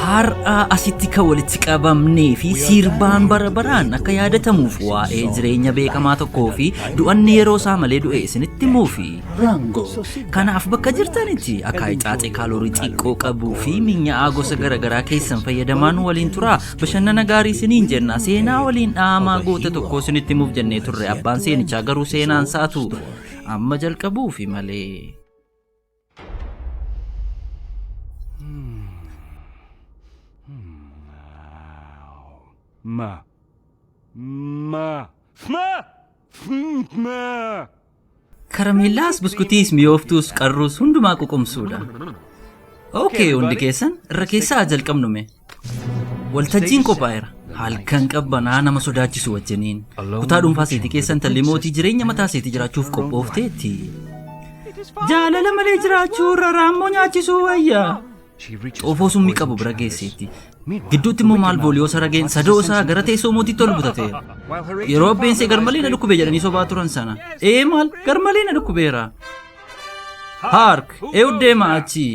Har'a asitti ka walitti qabamnee fi sirbaan barabaraan akka yaadatamuuf waa'ee jireenya beekamaa tokkoo fi du'anni yeroo isaa malee du'e isinitti himuufi. Kanaaf bakka jirtanitti akka ixaaxee kaaloorii xiqqoo qabuu fi minya'aa gosa garaagaraa keessan fayyadamaan waliin turaa bashannana gaarii isiniin jenna. Seenaa waliin dhaamaa goota tokkoo isinitti himuuf jennee turre abbaan seenichaa garuu seenaan isaatu amma jalqabuufi malee. Karameellaas buskuutiis mi'ooftuus qarruus hundumaa ququmsuudha. Okey, hundi keessan irra keessaa jalqabnume. Waltajjiin qophaa'eera. Halkan qabbanaa nama sodaachisu wajjiniin. Kutaa dhuunfaa seetii keessan talli mootii jireenya mataa seetii jiraachuuf qophoofteetti. Jaalala malee jiraachuu irra raammoo nyaachisuu wayyaa. Xoofoo summii qabu bira geesseetti. Gidduutti immoo maal booliyoo sarageen sadoo isaa gara teessoo mootiitti ol butateera. Yeroo abbeensi garmalee na dhukkube jedhanii sobaa turan sana. Maal garmalee na dhukkubeera. Hark, deema achi.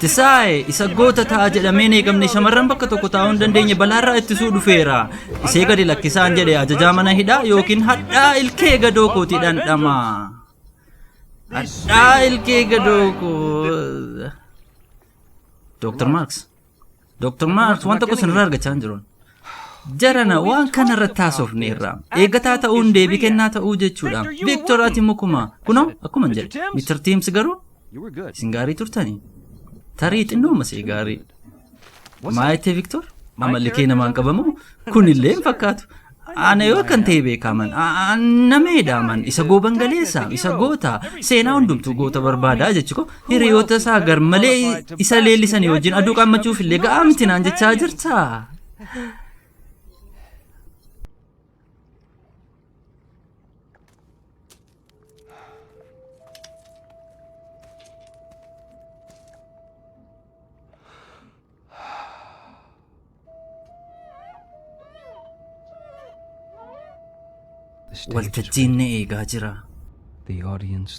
Tisaaye isa goota ta'a jedhameen eegamne shamarran bakka tokko taa'uu hin dandeenye balaarraa ittisuu dhufeera. Isee gadi lakkisaan jedhe ajajaa mana hidhaa yookiin hadhaa ilkee gadoo kooti dhandhama. Hadhaa ilkee gadoo koo. Dr. Marks wanta ko sinirraa argachaa hin jiruun. Jarana waan kana irratti haasofneerra. Eeggataa ta'uun deebii kennaa ta'uu jechuudha. Victor ati mukuma. Kunoo akkuma hin jedhe. Mr. Teams garuu isin gaarii turtanii. Tarii xinnooma see gaarii. Maayitee Victor? Amalli kee namaan qabamu? Kunillee hin fakkaatu. Ana yoo kan ta'e beekaman nameedhaaman isa gooban galeessa isa goota seenaa hundumtuu goota barbaadaa jechuudha. Hiriyoota isaa garmalee isa leellisanii wajjin aduu qaammachuuf illee ga'aa miti naan jechaa jirta. Waltajjiin ni eegaa jira.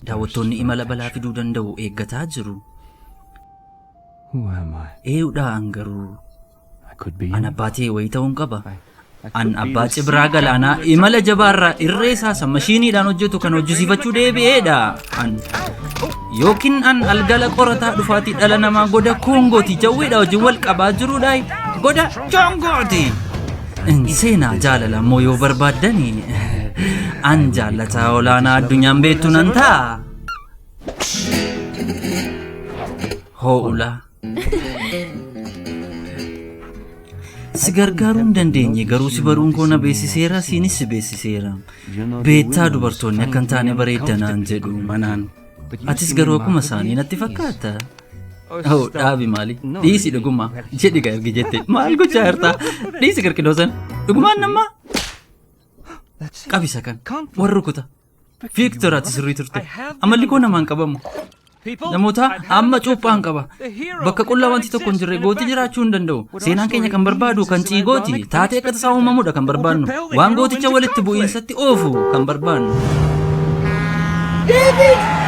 Daawwattoonni imala balaa fiduu danda'u eeggataa jiru. Eeyuudhaan garuu an abbaatee wayii ta'uun qaba. An abbaa Cibraa Galaanaa imala jabaarraa irree isaa mashiiniidhaan hojjetu kan hojjisiifachuu deebi'eedha. Yookiin an algala qorataa dhufaatii dhala namaa goda Koongooti jawweedha wajjin wal qabaa jiruudha. Goda Koongooti. Seenaa jaalala moo yoo barbaaddanii an jaalataa olaanaa addunyaan beektu nan ta'a. Ho'ula. Si gargaaruu hin dandeenye garuu si baruun koo na beeksiseera siinis si beeksiseera. Beektaa dubartoonni akka hin taane bareeddanaan jedhu manaan. Atis garuu akkuma isaanii natti fakkaata. Dhaabi maali? Dhiisi dhuguma jedhi ergi jette maal gochaa jirta? Dhiisi garqidoosan dhugumaan nammaa? Qabisa kan warra rukuta. Victor ati sirrii turte. Amalli koo namaan qabamu. Namoota amma cuuphaan qaba. Bakka qullaa wanti tokko hin jirre gootii jiraachuu hin danda'u. Seenaan keenya kan barbaadu kan ciigooti. Taatee akka tasaa uumamuudha kan barbaadnu. Waan gooticha walitti bu'iinsatti oofu kan barbaadnu. David!